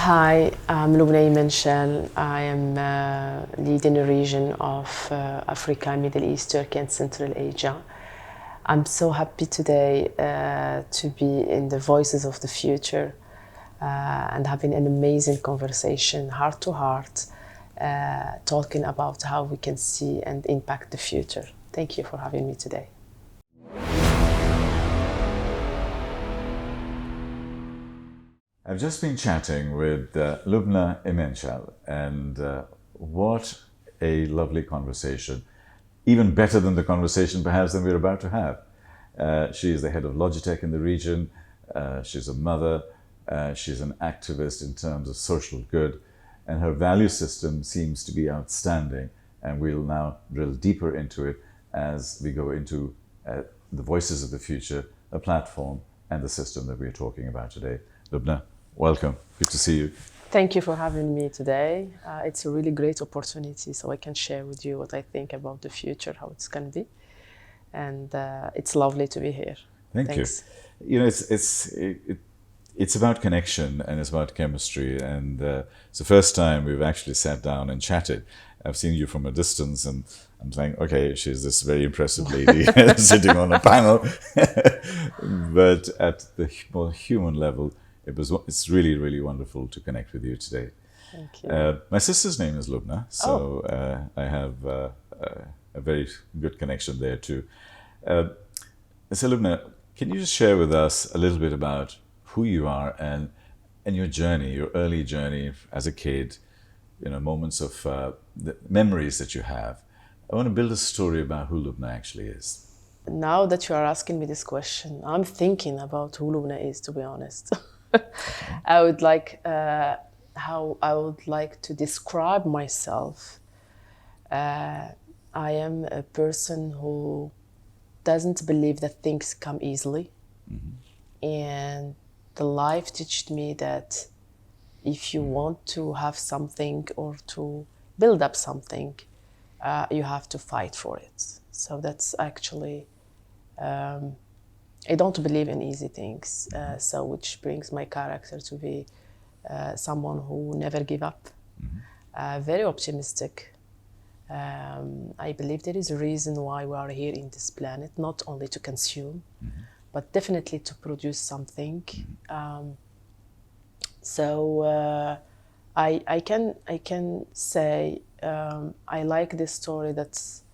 Hi, I'm Loubna Imenchal. I am leading a region of Africa, Middle East, Turkey, and Central Asia. I'm so happy today to be in the Voices of the Future and having an amazing conversation, heart to heart, talking about how we can see and impact the future. Thank you for having me today. I've just been chatting with Loubna Imenchal, and what a lovely conversation. Even better than the conversation perhaps than we're about to have. She is the head of Logitech in the region. She's a mother. She's an activist in terms of social good, and her value system seems to be outstanding. And we'll now drill deeper into it as we go into the Voices of the Future, a platform and the system that we're talking about today. Loubna, welcome. Good to see you. Thank you for having me today. It's a really great opportunity so I can share with you what I think about the future, how it's going to be. And it's lovely to be here. Thank Thanks. you. You know, it's about connection and it's about chemistry. And it's the first time we've actually sat down and chatted. I've seen you from a distance and I'm saying, okay, she's this very impressive lady sitting on a panel. But at the more human level, it's really, really wonderful to connect with you today. Thank you. My sister's name is Loubna, so I have a very good connection there too. So Loubna, can you just share with us a little bit about who you are and your journey, your early journey as a kid, you know, moments of the memories that you have. I want to build a story about who Loubna actually is. Now that you are asking me this question, I'm thinking about who Loubna is, to be honest. I would like how I would like to describe myself. I am a person who doesn't believe that things come easily, and the life taught me that if you want to have something or to build up something, you have to fight for it. So that's actually I don't believe in easy things, so which brings my character to be someone who never give up, very optimistic. I believe there is a reason why we are here in this planet, not only to consume, but definitely to produce something. I can say I like this story that's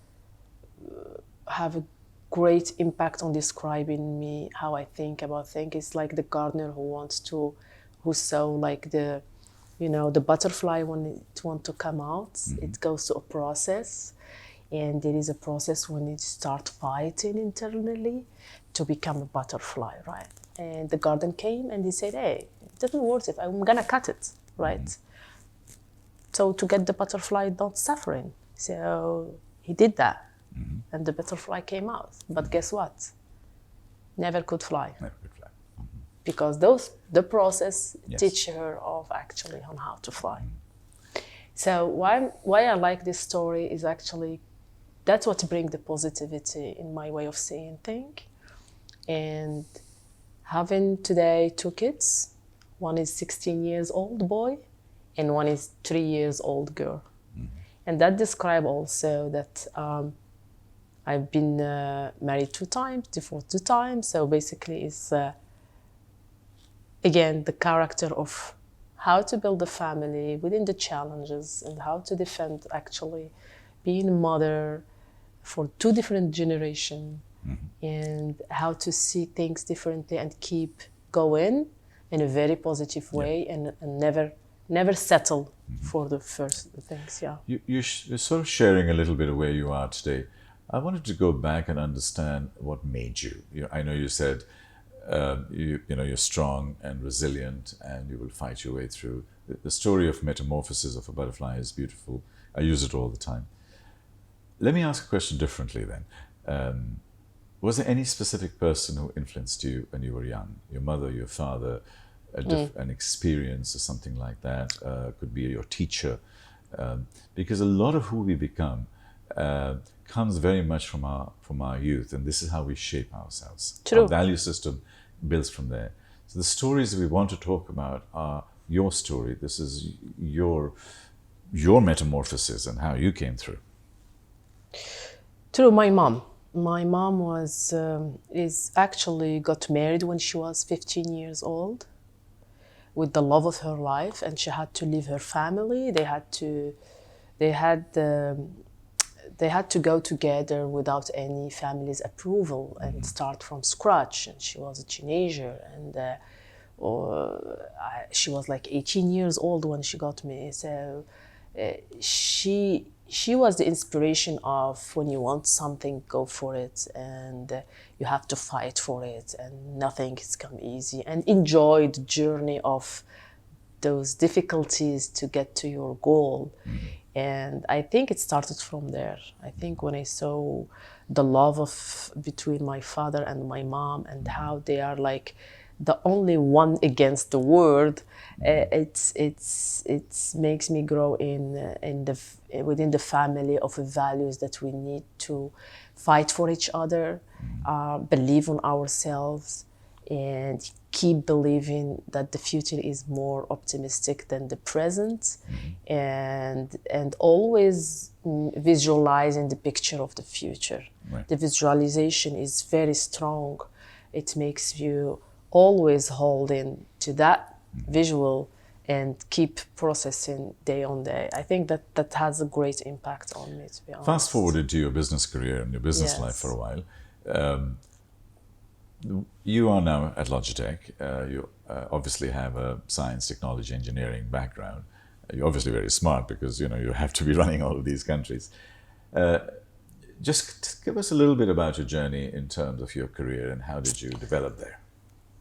have a great impact on describing me, how I think about things. It's like the gardener who saw like the butterfly when it wants to come out. It goes to a process, and there is a process when it start fighting internally to become a butterfly, right? And the garden came and he said, hey, it doesn't worth it, I'm gonna cut it, right? So to get the butterfly not suffering. So he did that, and the butterfly came out. But guess what? Never could fly. Never could fly. Because the process teach her of actually on how to fly. So why I like this story is actually that's what brings the positivity in my way of seeing things. And having today two kids, one is 16 years old boy and one is 3 years old girl. And that describe also that I've been married 2 times, divorced 2 times. So basically it's again the character of how to build a family within the challenges and how to defend actually being a mother for 2 different generations, and how to see things differently and keep going in a very positive way, and never settle for the first things. You're sort of sharing a little bit of where you are today. I wanted to go back and understand what made you. I know you said you're strong and resilient and you will fight your way through. The story of metamorphosis of a butterfly is beautiful. I use it all the time. Let me ask a question differently then. Was there any specific person who influenced you when you were young? Your mother, your father, an experience or something like that? Could be your teacher. Because a lot of who we become comes very much from our youth, and this is how we shape ourselves. True. Our value system builds from there. So the stories we want to talk about are your story. This is your metamorphosis and how you came through. Through my mom. My mom is actually got married when she was 15 years old with the love of her life, and she had to leave her family. They had they had to go together without any family's approval and start from scratch. And she was a teenager, and she was like 18 years old when she got me. So she was the inspiration of when you want something, go for it, and you have to fight for it, and nothing has come easy. And enjoy the journey of those difficulties to get to your goal. And I think it started from there. I think when I saw the love of between my father and my mom, and how they are like the only one against the world, it's makes me grow within the family of values that we need to fight for each other, believe in ourselves, and keep believing that the future is more optimistic than the present, and always visualizing the picture of the future. Right. The visualization is very strong. It makes you always hold in to that visual and keep processing day on day. I think that has a great impact on me, to be honest. Fast forwarded to your business career and your business Yes. life for a while. You are now at Logitech. You obviously have a science, technology, engineering background. You're obviously very smart because you have to be running all of these countries. Just give us a little bit about your journey in terms of your career and how did you develop there?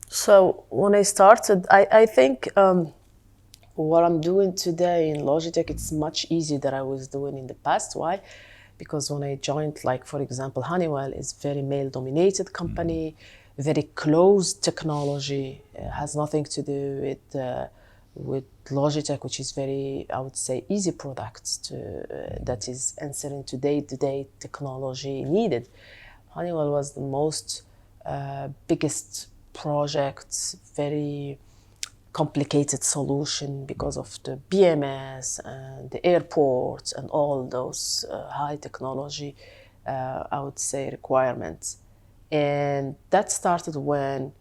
So when I started, I think what I'm doing today in Logitech, it's much easier than I was doing in the past. Why? Because when I joined, like for example, Honeywell is very male-dominated company, very closed technology, has nothing to do with Logitech, which is very, I would say, easy products that is answering to day-to-day technology needed. Honeywell was the most biggest project, very complicated solution because of the BMS and the airports and all those high technology, I would say, requirements. And that started when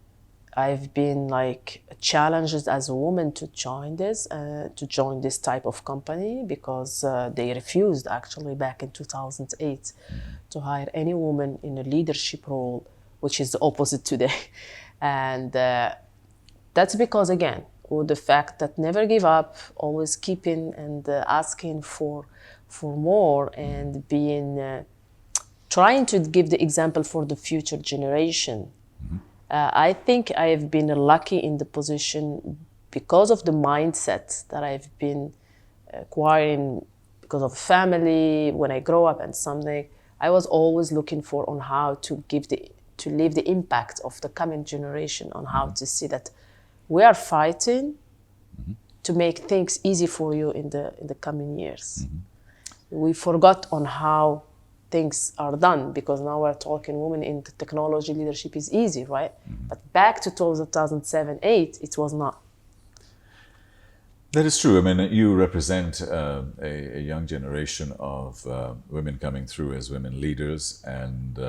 I've been like challenged as a woman to join this type of company, because they refused actually back in 2008 to hire any woman in a leadership role, which is the opposite today. And that's because, again, with the fact that never give up, always keeping and asking for more, and being trying to give the example for the future generation. I think I have been lucky in the position because of the mindset that I've been acquiring because of family. When I grow up and something, I was always looking for on how to leave the impact of the coming generation, on how to see that we are fighting to make things easy for you in the coming years. We forgot on how things are done, because now we're talking women in technology leadership is easy, right? But back to 2007-8, it was not. That is true. I mean, you represent a young generation of women coming through as women leaders, and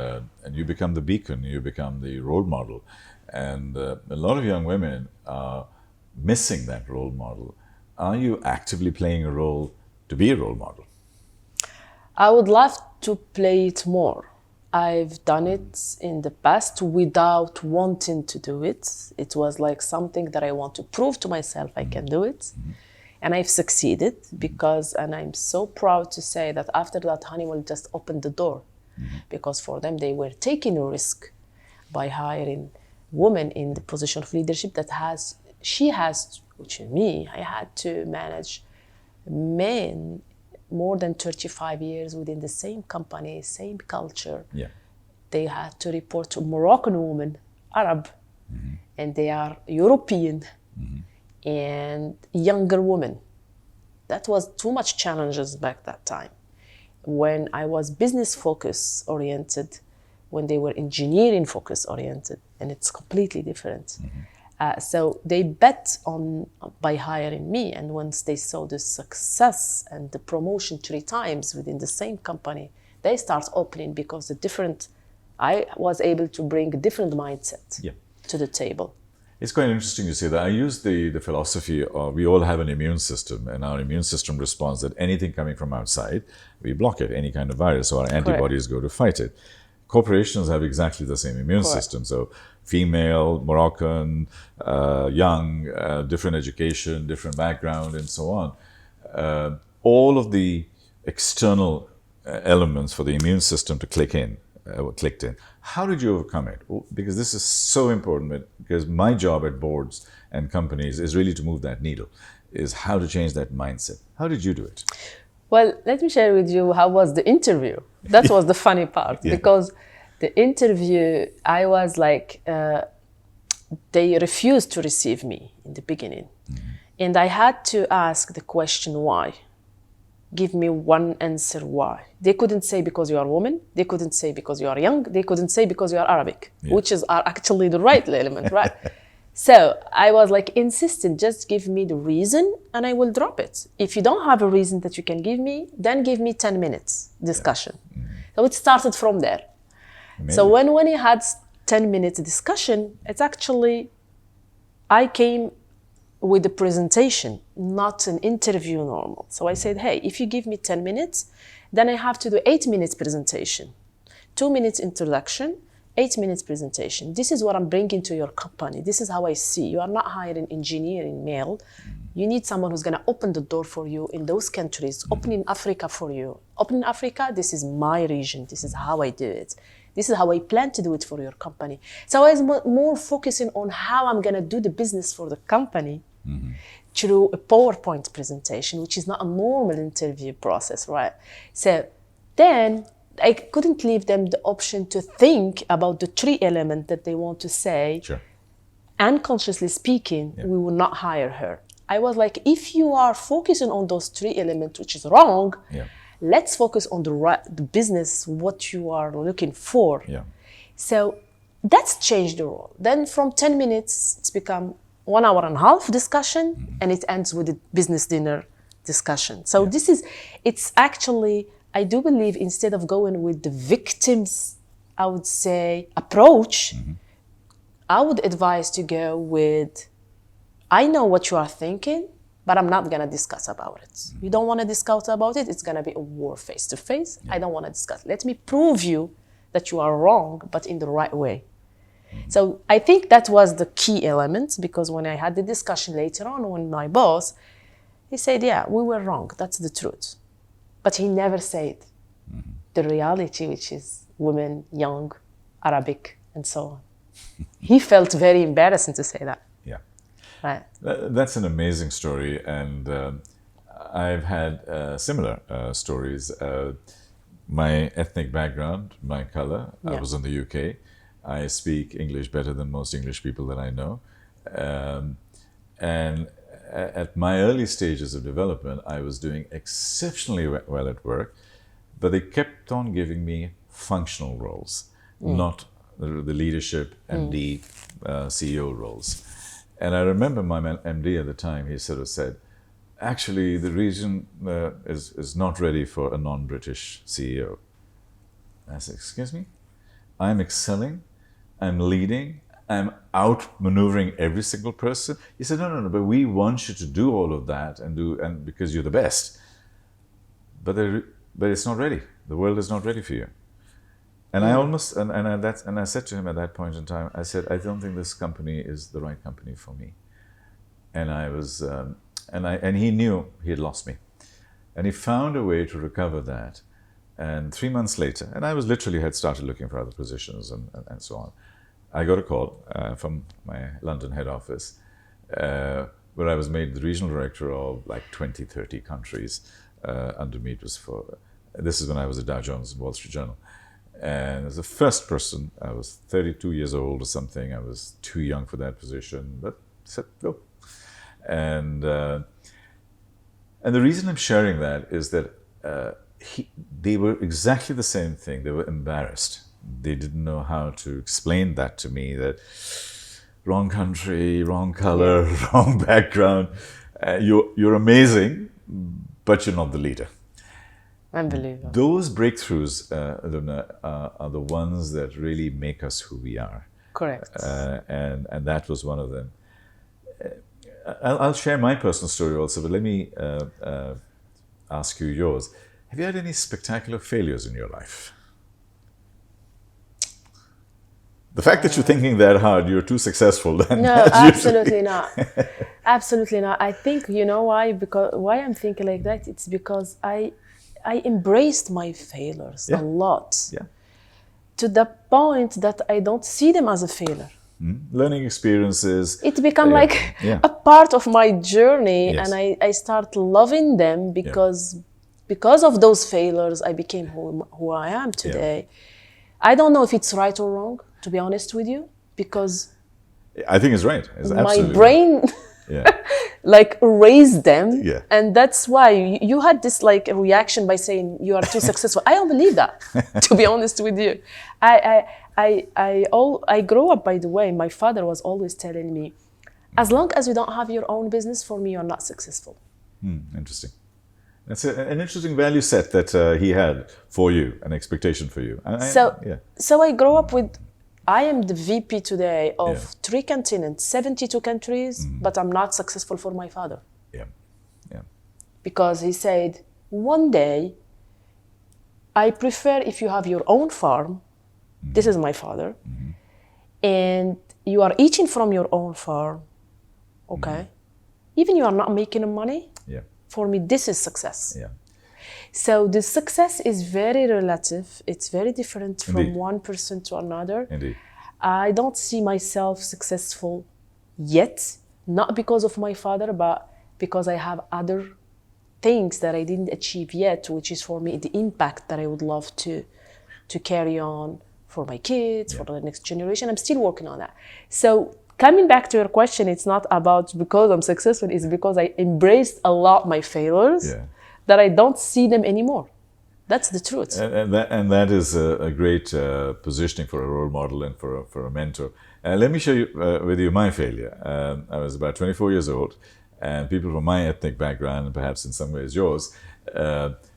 you become the beacon, you become the role model. And a lot of young women are missing that role model. Are you actively playing a role to be a role model? I would love to play it more. I've done it in the past without wanting to do it. It was like something that I want to prove to myself I can do it. And I've succeeded and I'm so proud to say that after that, Honeywell just opened the door, because for them, they were taking a risk by hiring women in the position of leadership which in me, I had to manage men more than 35 years within the same company, same culture. Yeah. They had to report to Moroccan women, Arab, and they are European and younger women. That was too much challenges back that time. When I was business focus oriented, when they were engineering focus oriented, and it's completely different. So they bet on by hiring me, and once they saw the success and the promotion 3 times within the same company, they start opening because I was able to bring a different mindset Yeah. to the table. It's quite interesting you say that. I use the philosophy of we all have an immune system, and our immune system responds that anything coming from outside, we block it, any kind of virus, so our antibodies go to fight it. Corporations have exactly the same immune Correct. system. So female, Moroccan, young, different education, different background, and so on. All of the external elements for the immune system to clicked in. How did you overcome it? Well, because this is so important, because my job at boards and companies is really to move that needle, is how to change that mindset. How did you do it? Well, let me share with you how was the interview. That was the funny part, Yeah. because the interview, I was like, they refused to receive me in the beginning. And I had to ask the question, why? Give me one answer why. They couldn't say because you are a woman. They couldn't say because you are young. They couldn't say because you are Arabic, which are actually the right element, right? So I was like insistent, just give me the reason and I will drop it. If you don't have a reason that you can give me, then give me 10 minutes discussion. So it started from there. Amazing. So when we had 10 minutes discussion, it's actually, I came with the presentation, not an interview normal. So I said, hey, if you give me 10 minutes, then I have to do 8 minutes presentation, 2 minutes introduction, 8 minutes presentation. This is what I'm bringing to your company. This is how I see. You are not hiring engineering male. You need someone who's going to open the door for you in those countries, open in Africa for you. Open in Africa, this is my region. This is how I do it. This is how I plan to do it for your company. So I was more focusing on how I'm going to do the business for the company through a PowerPoint presentation, which is not a normal interview process, right? So then I couldn't leave them the option to think about the 3 elements that they want to say. Sure. Unconsciously speaking, we will not hire her. I was like, if you are focusing on those 3 elements, which is wrong, let's focus on the business, what you are looking for. Yeah. So that's changed the role. Then from 10 minutes, it's become 1.5 hours discussion, and it ends with a business dinner discussion. So it's actually, I do believe instead of going with the victims, I would say, approach, I would advise to go with, I know what you are thinking, but I'm not gonna discuss about it. You don't wanna discuss about it, it's gonna be a war face to face. I don't wanna discuss. Let me prove you that you are wrong, but in the right way. So I think that was the key element, because when I had the discussion later on with my boss, he said, yeah, we were wrong, that's the truth. But he never said the reality, which is women, young, Arabic, and so on. He felt very embarrassing to say that. Yeah. Right. That's an amazing story, and I've had similar stories. My ethnic background, my color, I was in the UK. I speak English better than most English people that I know. And at my early stages of development, I was doing exceptionally well at work, but they kept on giving me functional roles, not the leadership, MD, CEO roles. And I remember my MD at the time, he sort of said, actually, the region is not ready for a non-British CEO. I said, excuse me? I'm excelling, I'm leading, I'm outmaneuvering every single person. He said, no, but we want you to do all of that and because you're the best. But it's not ready. The world is not ready for you. And I said to him at that point in time, I said, I don't think this company is the right company for me. And I was, and he knew he had lost me. And he found a way to recover that. And 3 months later, and I was literally had started looking for other positions and so on. I got a call from my London head office where I was made the regional director of like 20, 30 countries. Under me it was this is when I was at Dow Jones Wall Street Journal. And as the first person, I was 32 years old or something. I was too young for that position, but I said, go. And the reason I'm sharing that is that they were exactly the same thing. They were embarrassed. They didn't know how to explain that to me, that wrong country, wrong color, wrong background. You're amazing, but you're not the leader. Unbelievable. Those breakthroughs, Loubna, are the ones that really make us who we are. Correct. And that was one of them. I'll share my personal story also, but let me ask you yours. Have you had any spectacular failures in your life? The fact that you're thinking that hard, you're too successful. Then No, that's absolutely usually- not. Absolutely not. I think, you know why? Because why I'm thinking like that? It's because I embraced my failures Yeah. a lot, Yeah. to the point that I don't see them as a failure. Learning experiences. It become Yeah. like Yeah. a part of my journey, Yes. and I start loving them because of those failures, I became who I am today. I don't know if it's right or wrong, to be honest with you, because I think it's right. It's my absolutely right. brain Yeah. like erased them. Yeah. And that's why you had this like a reaction by saying you are too successful. I don't believe that, to be honest with you. I grew up, by the way, my father was always telling me, as long as you don't have your own business, for me, you're not successful. Interesting. That's an interesting value set that he had for you, an expectation for you. So I grew up with, I am the VP today of Yeah. 3 continents, 72 countries, but I'm not successful for my father. Yeah. Yeah. Because he said, one day, I prefer if you have your own farm, this is my father, and you are eating from your own farm, okay? Even you are not making money, Yeah. for me, this is success. Yeah. So the success is very relative. It's very different from Indeed. one person to another. Indeed. I don't see myself successful yet, not because of my father, but because I have other things that I didn't achieve yet, which is for me the impact that I would love to carry on for my kids, for the next generation. I'm still working on that. So coming back to your question, it's not about because I'm successful, it's because I embraced a lot my failures Yeah. that I don't see them anymore. That's the truth. And that is a great positioning for a role model and for a mentor. Let me share with you my failure. I was about 24 years old, and people from my ethnic background, and perhaps in some ways yours,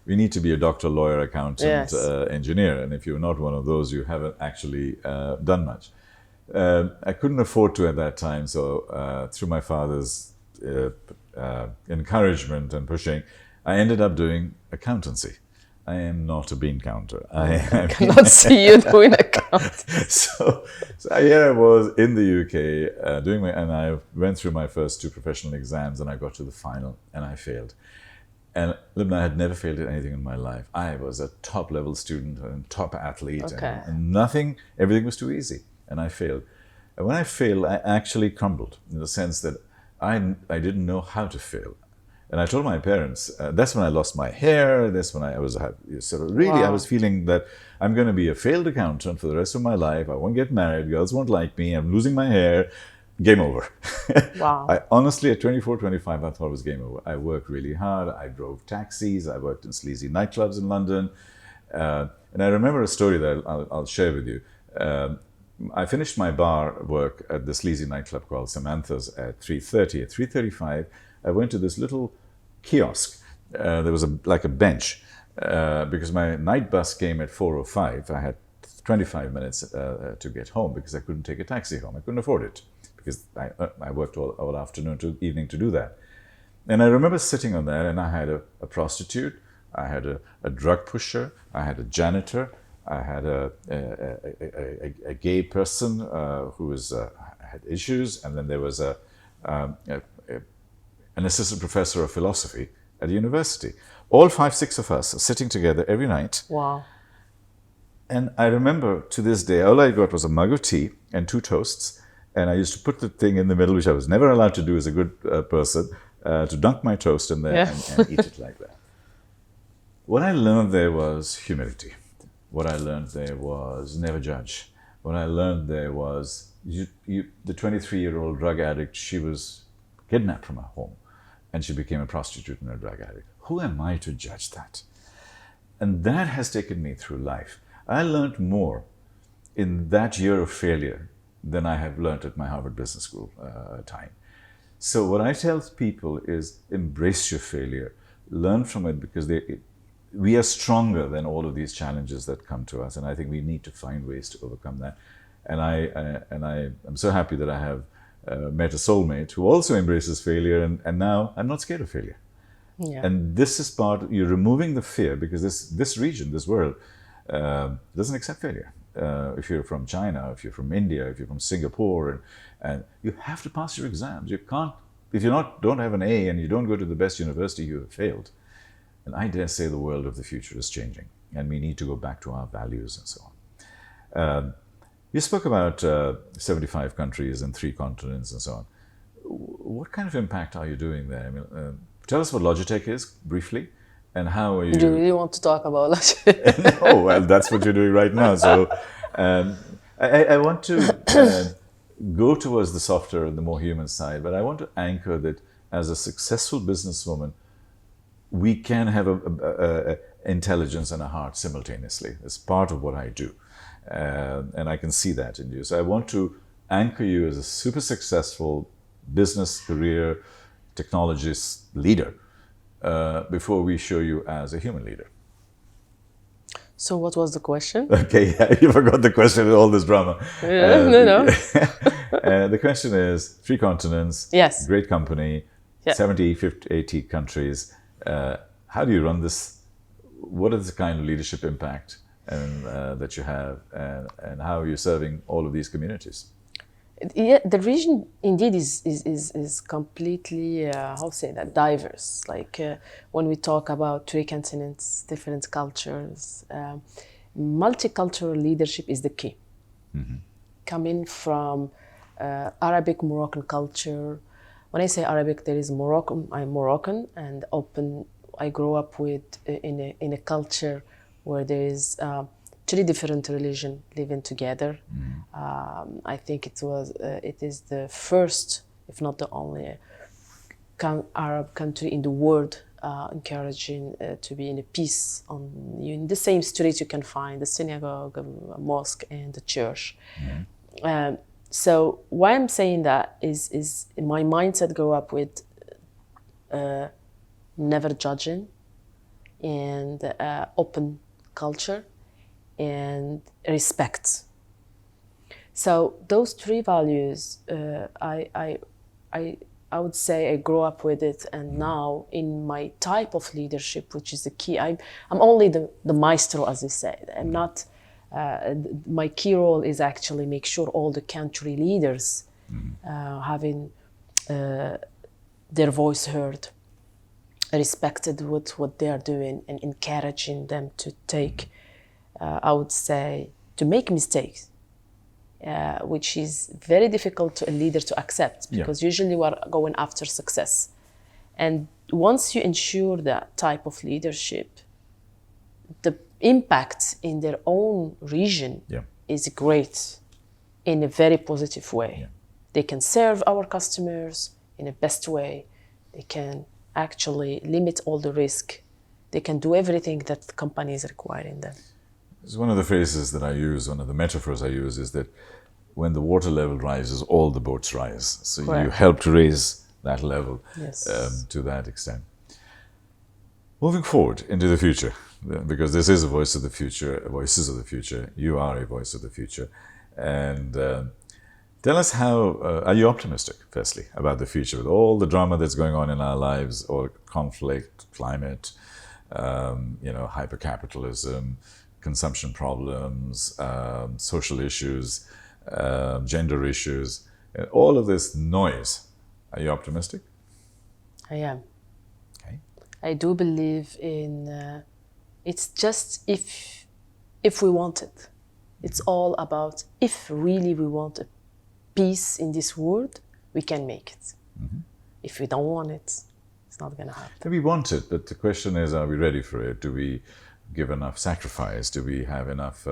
we need to be a doctor, lawyer, accountant, Yes. engineer. And if you're not one of those, you haven't actually done much. I couldn't afford to at that time, so through my father's encouragement and pushing, I ended up doing accountancy. I am not a bean counter. I Cannot see you doing accounting. so here I was in the UK and I went through my first 2 professional exams, and I got to the final and I failed. And Loubna, I had never failed at anything in my life. I was a top level student and top athlete, Okay. and everything was too easy, and I failed. And when I failed, I actually crumbled in the sense that I didn't know how to fail. And I told my parents, that's when I lost my hair, that's when I was sort of really, I Wow. was feeling that I'm going to be a failed accountant for the rest of my life. I won't get married, girls won't like me, I'm losing my hair, game over. Wow. I honestly, at 24, 25, I thought it was game over. I worked really hard, I drove taxis, I worked in sleazy nightclubs in London. And I remember a story that I'll share with you. I finished my bar work at the sleazy nightclub called Samantha's at 3:30. At 3:35, I went to this little kiosk. There was like a bench because my night bus came at 4:05. I had 25 minutes to get home because I couldn't take a taxi home. I couldn't afford it because I worked all afternoon to evening to do that. And I remember sitting on there, and I had a prostitute, I had a drug pusher, I had a janitor, I had a gay person who had issues, and then there was an assistant professor of philosophy at a university. All 5, 6 of us are sitting together every night. Wow. And I remember to this day, all I got was a mug of tea and 2 toasts. And I used to put the thing in the middle, which I was never allowed to do as a good person, to dunk my toast in there Yeah. and eat it like that. What I learned there was humility. What I learned there was never judge. What I learned there was the 23-year-old drug addict, she was kidnapped from her home and she became a prostitute and a drug addict. Who am I to judge that? And that has taken me through life. I learned more in that year of failure than I have learned at my Harvard Business School time. So what I tell people is embrace your failure, learn from it, because we are stronger than all of these challenges that come to us, and I think we need to find ways to overcome that. And I'm so happy that I have met a soulmate who also embraces failure, and now I'm not scared of failure. Yeah. And this is you're removing the fear, because this region, this world, doesn't accept failure. If you're from China, if you're from India, if you're from Singapore, and you have to pass your exams. You can't, if you don't have an A and you don't go to the best university, you have failed. And I dare say the world of the future is changing, and we need to go back to our values and so on. You spoke about 75 countries and 3 continents and so on. What kind of impact are you doing there? I mean, tell us what Logitech is, briefly, and how are you... Do you really want to talk about Logitech? Oh, well, that's what you're doing right now. So I want to go towards the softer and the more human side, but I want to anchor that as a successful businesswoman, we can have a intelligence and a heart simultaneously. It's part of what I do. And I can see that in you. So I want to anchor you as a super successful business, career, technologist leader before we show you as a human leader. So what was the question? Okay, yeah, you forgot the question with all this drama. No. The question is 3 continents, Yes. Great company, Yeah. 70, 50, 80 countries. How do you run this? What is the kind of leadership impact that you have, and how are you serving all of these communities? Yeah, the region indeed is completely how say that, diverse. Like when we talk about 3 continents, different cultures, multicultural leadership is the key. Mm-hmm. Coming from Arabic Moroccan culture. When I say Arabic, there is Moroccan. I'm Moroccan and open. I grew up with in a culture where there is 3 different religions living together. Mm. I think it is the first, if not the only, Arab country in the world encouraging to be in a peace. In the same street, you can find the synagogue, a mosque, and the church. Mm. So why I'm saying that is my mindset grew up with never judging and open culture and respect. So those 3 values, I would say I grew up with it, and now in my type of leadership, which is the key, I'm only the maestro, as they say. I'm not. My key role is actually make sure all the country leaders having their voice heard, respected with what they are doing, and encouraging them to take. I would say to make mistakes, which is very difficult to a leader to accept, because usually we're going after success. And once you ensure that type of leadership, the impact in their own region is great in a very positive way. Yeah. They can serve our customers in a best way. They can actually limit all the risk. They can do everything that the company is requiring them. It's one of the phrases that I use, one of the metaphors I use is that when the water level rises, all the boats rise. So Correct. You help to raise that level to that extent. Moving forward into the future, because this is a voice of the future, voices of the future. You are a voice of the future. And tell us how, are you optimistic, firstly, about the future with all the drama that's going on in our lives, or conflict, climate, hypercapitalism, consumption problems, social issues, gender issues, and all of this noise. Are you optimistic? I am. Okay. I do believe in, it's just if we want it. It's all about if really we want a peace in this world, we can make it. Mm-hmm. If we don't want it, it's not going to happen. We want it, but the question is, are we ready for it? Do we give enough sacrifice? Do we have enough,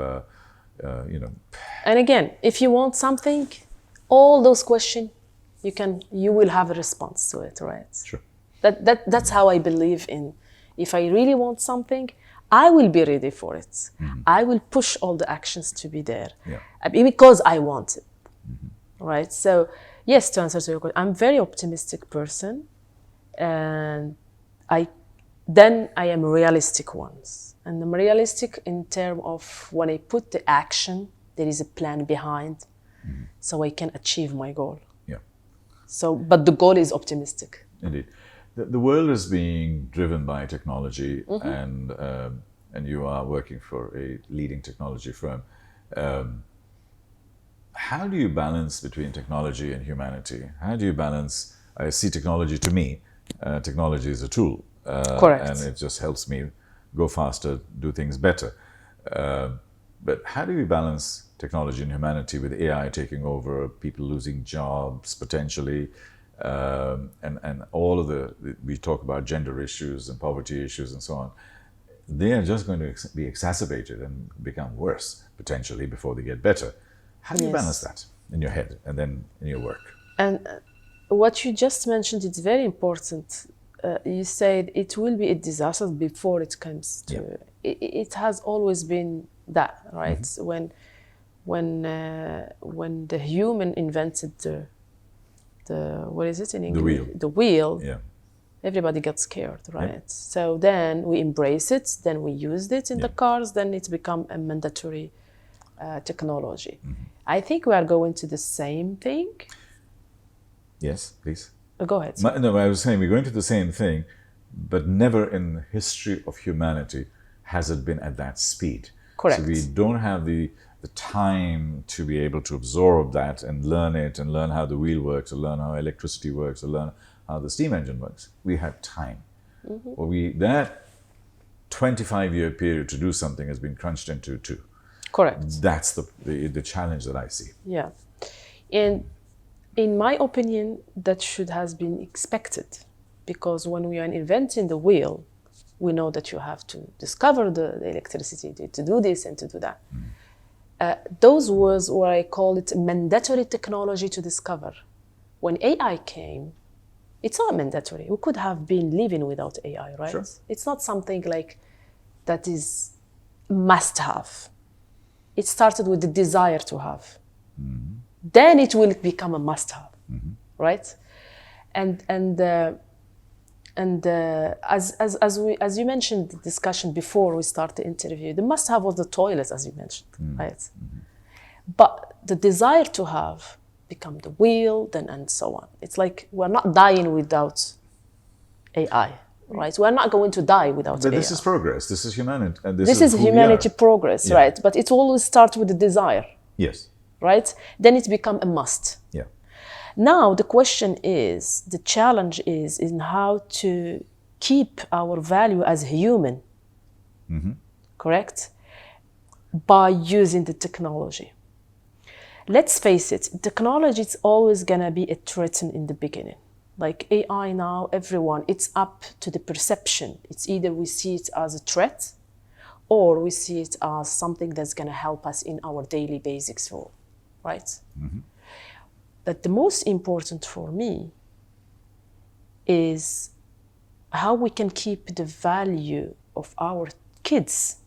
And again, if you want something, all those questions, you will have a response to it, right? Sure. That's how I believe in. If I really want something, I will be ready for it. Mm-hmm. I will push all the actions to be there because I want it. Mm-hmm. right? So yes, to answer to your question, I'm a very optimistic person, and I I am realistic ones, and I'm realistic in terms of when I put the action, there is a plan behind, so I can achieve my goal. Yeah, So, but the goal is optimistic. indeed. The world is being driven by technology, and you are working for a leading technology firm. How do you balance between technology and humanity? How do you balance? I see technology, to me, technology is a tool, and Correct. it just helps me go faster, do things better. Uh, but how do you balance technology and humanity with AI taking over, people losing jobs potentially, and all of we talk about gender issues and poverty issues and so on. They are just going to be exacerbated and become worse potentially before they get better. How do you balance Yes. that in your head and then in your work? And what you just mentioned, it's very important. You said it will be a disaster before it comes to. Yeah. It has always been that, right? When the human invented the what is it in The English? wheel. The wheel. Yeah. Everybody got scared, right? Yep. So then we embrace it. Then we used it in the Yeah. cars. Then it's become a mandatory technology. I think we are going to the same thing. Yes, please. Go ahead. No, I was saying we're going to the same thing, but never in the history of humanity has it been at that speed. So we Correct. don't have the time to be able to absorb that and learn it and learn how the wheel works or learn how electricity works or learn how the steam engine works. We had time. Well, that 25-year period to do something has been crunched into two. Correct. That's the challenge that I see. Yeah. And in my opinion, that should has been expected, because when we are inventing the wheel, we know that you have to discover the electricity to do this and to do that. Those was what I call it mandatory technology to discover. When AI came, it's not mandatory. We could have been living without AI, right? Sure. It's not something like that is must have. It started with the desire to have. Then it will become a must have, right? As you mentioned the discussion before we start the interview, the must have was the toilet, as you mentioned, right? But the desire to have become the wheel, then and so on. It's like we're not dying without AI, right? We're not going to die without But AI. this is progress. This is humanity. And This is who we humanity are. progress, Yeah. right? But it always starts with the desire, Yes. right? Then it becomes a must. Yeah. Now the question is, the challenge is in how to keep our value as human, correct? By using the technology. Let's face it, technology is always gonna be a threat in the beginning. Like AI now, everyone, it's up to the perception. It's either we see it as a threat or we see it as something that's gonna help us in our daily basics role, right? But the most important for me is how we can keep the value of our kids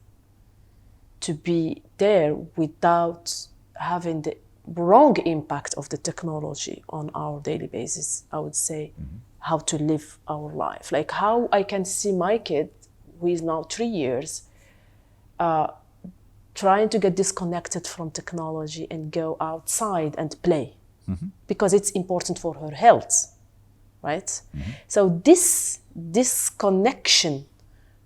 to be there without having the wrong impact of the technology on our daily basis. I would say how to live our life. Like how I can see my kid, who is now 3 years, trying to get disconnected from technology and go outside and play. Because it's important for her health, right? So this connection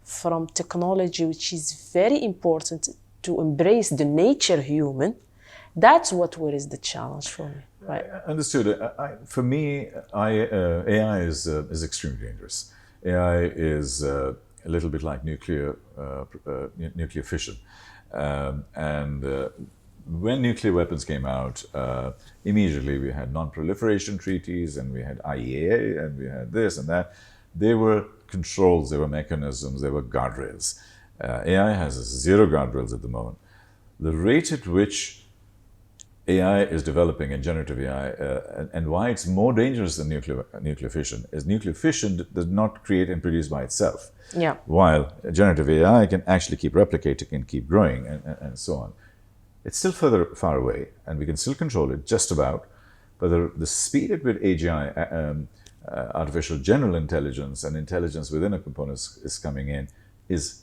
from technology, which is very important to embrace the nature human, that's where is the challenge for me, right? Understood. For me, AI is extremely dangerous. AI is a little bit like nuclear fission, and when nuclear weapons came out, immediately we had non-proliferation treaties, and we had IEA, and we had this and that. They were controls, they were mechanisms, they were guardrails. AI has zero guardrails at the moment. The rate at which AI is developing, and generative AI, and why it's more dangerous than nuclear fission is nuclear fission does not create and produce by itself. Yeah. While generative AI can actually keep replicating and keep growing and so on. It's still far away, and we can still control it just about. but the speed at which AGI, artificial general intelligence and intelligence within a component is coming in is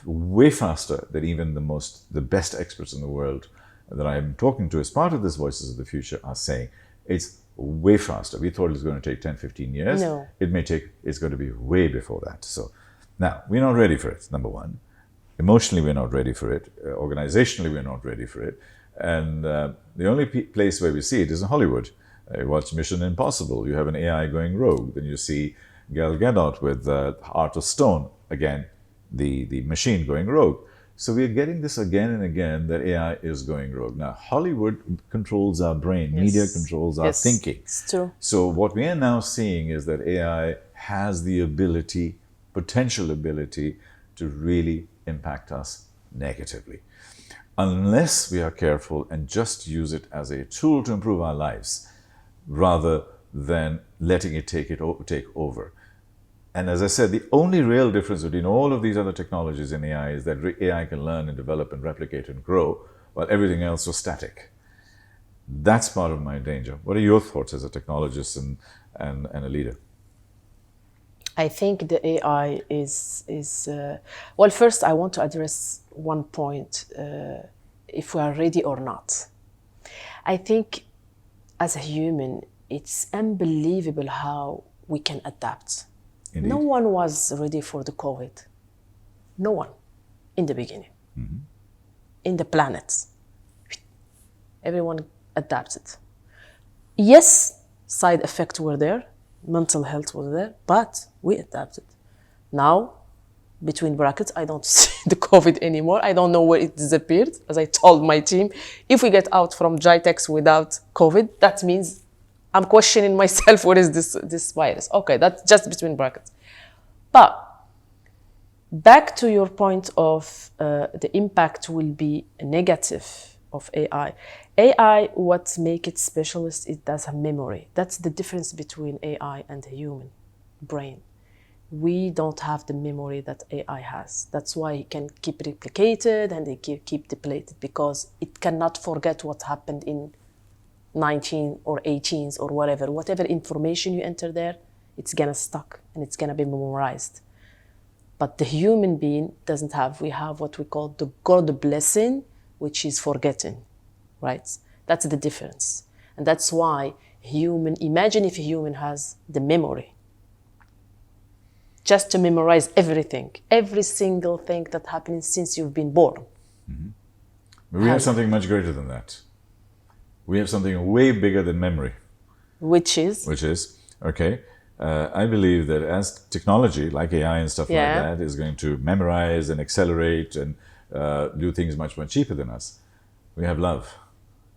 way faster than even the best experts in the world that I'm talking to as part of this Voices of the Future are saying. It's way faster. We thought it was going to take 10, 15 years. No. It's going to be way before that. So now, we're not ready for it, number one. Emotionally, we're not ready for it. Organizationally, we're not ready for it. And the only place where we see it is in Hollywood. You watch Mission Impossible, you have an AI going rogue. Then you see Gal Gadot with Heart of Stone, again, the machine going rogue. So we're getting this again and again that AI is going rogue. Now, Hollywood controls our brain, media controls our thinking. It's true. So what we are now seeing is that AI has the ability, potential ability, to really impact us negatively. Unless we are careful and just use it as a tool to improve our lives, rather than letting it take over. And as I said, the only real difference between all of these other technologies in AI is that AI can learn and develop and replicate and grow, while everything else was static. That's part of my danger. What are your thoughts as a technologist and a leader? I think the AI is well, first I want to address one point, if we are ready or not. I think as a human, it's unbelievable how we can adapt. Indeed. No one was ready for the COVID. No one in the beginning. Mm-hmm. In the planet. Everyone adapted. Yes, side effects were there, mental health was there, but we adapted. Now, between brackets, I don't see the COVID anymore. I don't know where it disappeared. As I told my team, if we get out from GITEX without COVID, that means I'm questioning myself, what is this virus? Okay, that's just between brackets. But back to your point of the impact will be negative of AI. AI, what makes it specialist, it does have memory. That's the difference between AI and the human brain. We don't have the memory that AI has. That's why it can keep replicated and it keep depleted, because it cannot forget what happened in 19 or 18s or whatever information you enter there, it's gonna stuck and it's gonna be memorized. But the human being doesn't have. We have what we call the God blessing, which is forgetting, right? That's the difference. And that's why imagine if a human has the memory, just to memorize everything, every single thing that happened since you've been born. Mm-hmm. We have something much greater than that. We have something way bigger than memory. Which is, okay, I believe that as technology, like AI and stuff like that, is going to memorize and accelerate and do things much, much cheaper than us, we have love.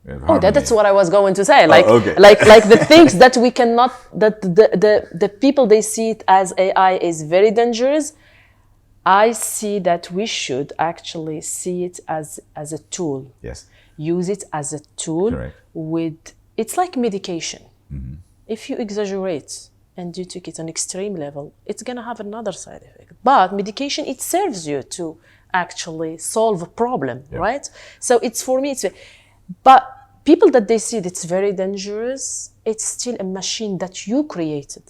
We have harmony. That's what I was going to say. Like the things that we cannot, that the people, they see it as AI is very dangerous. I see that we should actually see it as a tool. Yes. Use it as a tool. Correct. It's like medication. Mm-hmm. If you exaggerate and you take it on extreme level, it's gonna have another side effect. But medication, it serves you to actually solve a problem, right? So for me, but people that they see it's very dangerous, it's still a machine that you created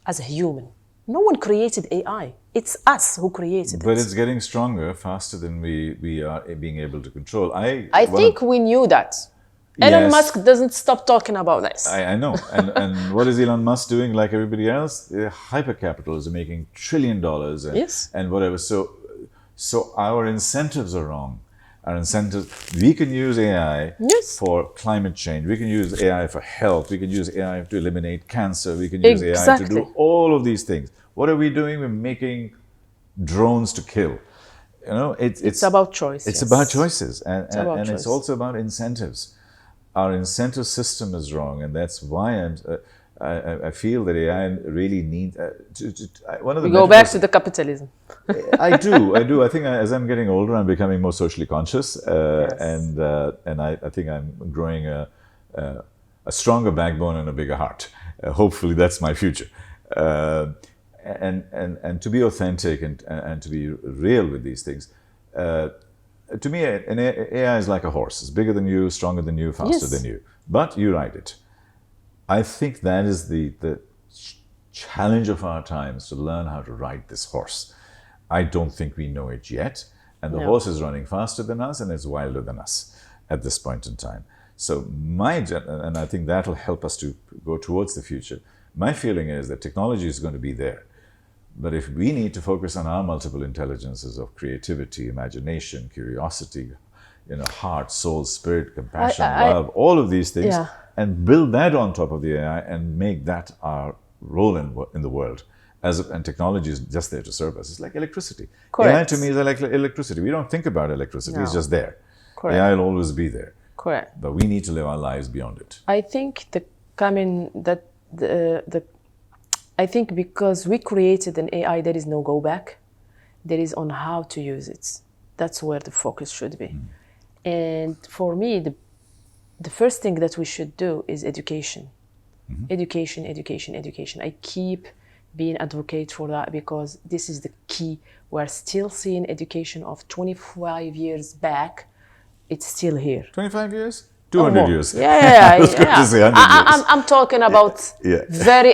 as a human. No one created AI. It's us who created it. But it's getting stronger, faster than we are being able to control. I think we knew that. Elon Musk doesn't stop talking about this. I know. And what is Elon Musk doing like everybody else? Hypercapitals are making $1 trillion and whatever. So our incentives are wrong. Our incentives, we can use AI for climate change. We can use AI for health. We can use AI to eliminate cancer. We can use AI to do all of these things. What are we doing? We're making drones to kill. You know, it's about choice. It's about choices, and it's also about incentives. Our incentive system is wrong, and that's why I feel that AI really needs one of the. We go back to the capitalism. I do. I think as I'm getting older, I'm becoming more socially conscious, and I think I'm growing a stronger backbone and a bigger heart. Hopefully, that's my future. And to be authentic and to be real with these things. To me, an AI is like a horse. It's bigger than you, stronger than you, faster than you. But you ride it. I think that is the challenge of our times, to learn how to ride this horse. I don't think we know it yet. And the No. horse is running faster than us and is wilder than us at this point in time. So and I think that'll help us to go towards the future. My feeling is that technology is going to be there. But if we need to focus on our multiple intelligences of creativity, imagination, curiosity, heart, soul, spirit, compassion, love, all of these things, Yeah. and build that on top of the AI and make that our role in the world. And technology is just there to serve us. It's like electricity. Correct. AI to me is like electricity. We don't think about electricity. It's No. just there. Correct. AI will always be there. Correct. But we need to live our lives beyond it. I think I think because we created an AI, there is no go back. There is on how to use it. That's where the focus should be. And for me, the first thing that we should do is education. Education, education, education. I keep being advocate for that because this is the key. We're still seeing education of 25 years back. It's still here. 25 years? 200 more. years. Yeah, I was going to say 100 years. I'm talking about Yeah. very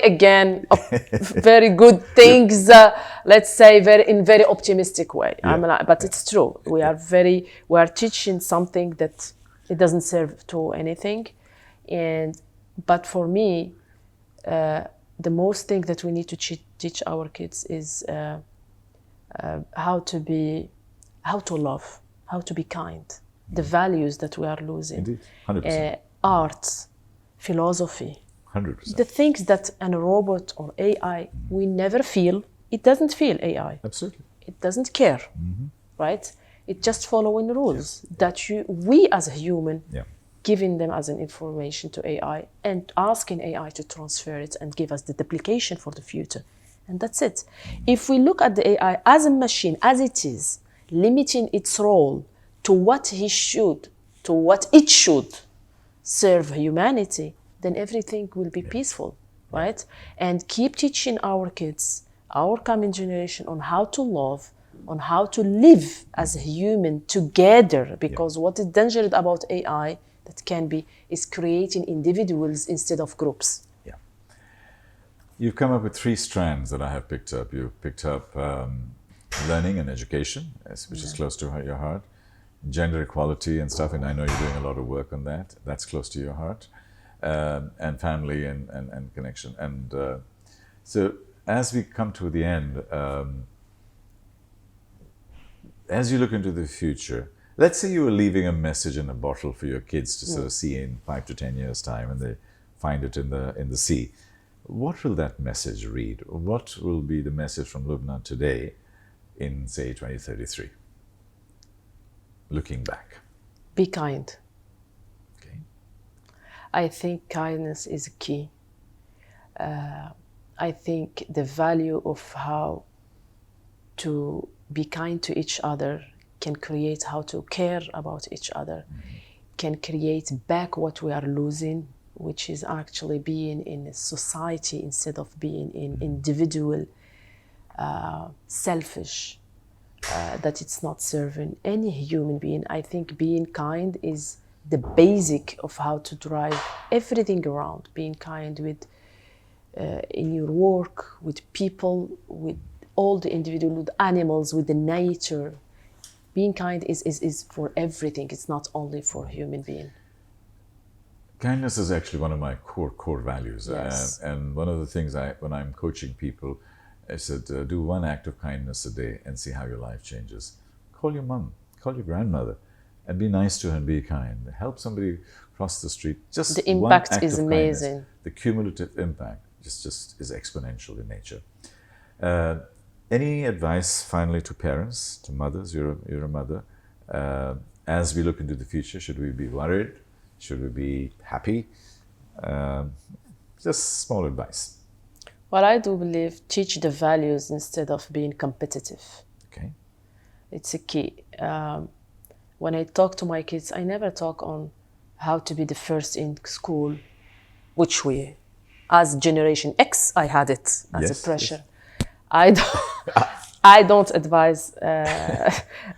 good things. Let's say in very optimistic way. But it's true. We are teaching something that it doesn't serve to anything, but for me, the most thing that we need to teach our kids is how to love, how to be kind. The values that we are losing. Indeed, 100%. Art, philosophy. 100%. The things that a robot or AI we never feel. It doesn't feel AI. Absolutely. It doesn't care, right? It just following rules that we as a human giving them as an information to AI and asking AI to transfer it and give us the duplication for the future. And that's it. If we look at the AI as a machine, as it is, limiting its role to what it should serve humanity, then everything will be peaceful, right? And keep teaching our kids, our coming generation, on how to love, on how to live as a human together, because what is dangerous about AI is creating individuals instead of groups. Yeah. You've come up with 3 strands that I have picked up. You've picked up learning and education, which is close to your heart. Gender equality and stuff, and I know you're doing a lot of work on that. That's close to your heart. And family and connection. And so as we come to the end, as you look into the future, let's say you were leaving a message in a bottle for your kids to sort of see in 5 to 10 years' time, and they find it in the sea. What will that message read? What will be the message from Loubna today in, say, 2033? Looking back. Be kind. Okay. I think kindness is key. I think the value of how to be kind to each other can create how to care about each other, can create back what we are losing, which is actually being in a society instead of being in individual, selfish, that it's not serving any human being. I think being kind is the basic of how to drive everything around. Being kind with in your work, with people, with all the individual, with animals, with the nature. Being kind is for everything. It's not only for human being. Kindness is actually one of my core values. Yes. And one of the things when I'm coaching people, I said, do one act of kindness a day and see how your life changes. Call your mom, call your grandmother, and be nice to her and be kind. Help somebody cross the street. Just the one impact act is of amazing. Kindness. The cumulative impact just is exponential in nature. Any advice finally to parents, to mothers? You're a mother. As we look into the future, should we be worried? Should we be happy? Just small advice. Well, I do believe teach the values instead of being competitive. Okay. It's a key. When I talk to my kids, I never talk on how to be the first in school, which we, as Generation X, I had it as a pressure. Yes. I don't advise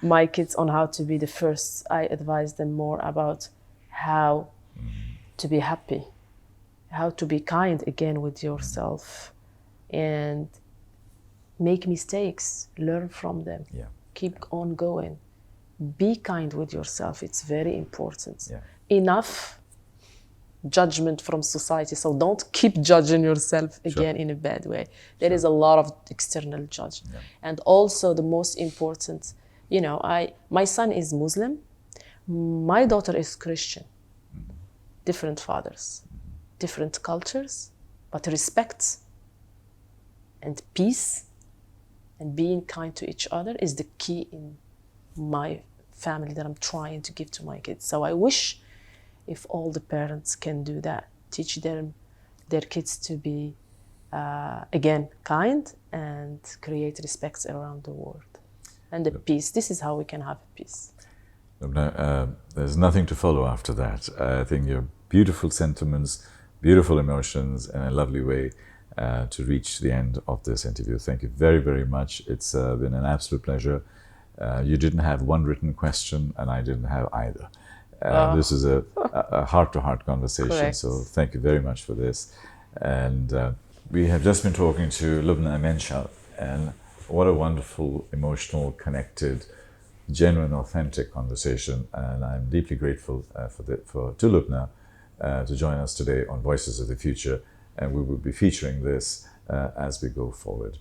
my kids on how to be the first. I advise them more about how to be happy, how to be kind again with yourself and make mistakes, learn from them, Yeah. keep on going. Be kind with yourself. It's very important. Yeah. Enough judgment from society. So don't keep judging yourself Sure. again in a bad way. There Sure. is a lot of external judge. Yeah. And also the most important, my son is Muslim, my daughter is Christian. Different fathers, different cultures, but respect and peace and being kind to each other is the key in my family that I'm trying to give to my kids. So I wish if all the parents can do that, teach their kids to be, again, kind and create respect around the world. And the peace. This is how we can have peace. There's nothing to follow after that. I think your beautiful sentiments, beautiful emotions, and a lovely way to reach the end of this interview. Thank you very, very much. It's been an absolute pleasure. You didn't have one written question, and I didn't have either. This is a heart-to-heart conversation, Correct. so thank you very much for this. And we have just been talking to Loubna Imenchal, and what a wonderful, emotional, connected, genuine, authentic conversation. And I'm deeply grateful to Loubna to join us today on Voices of the Future, and we will be featuring this as we go forward.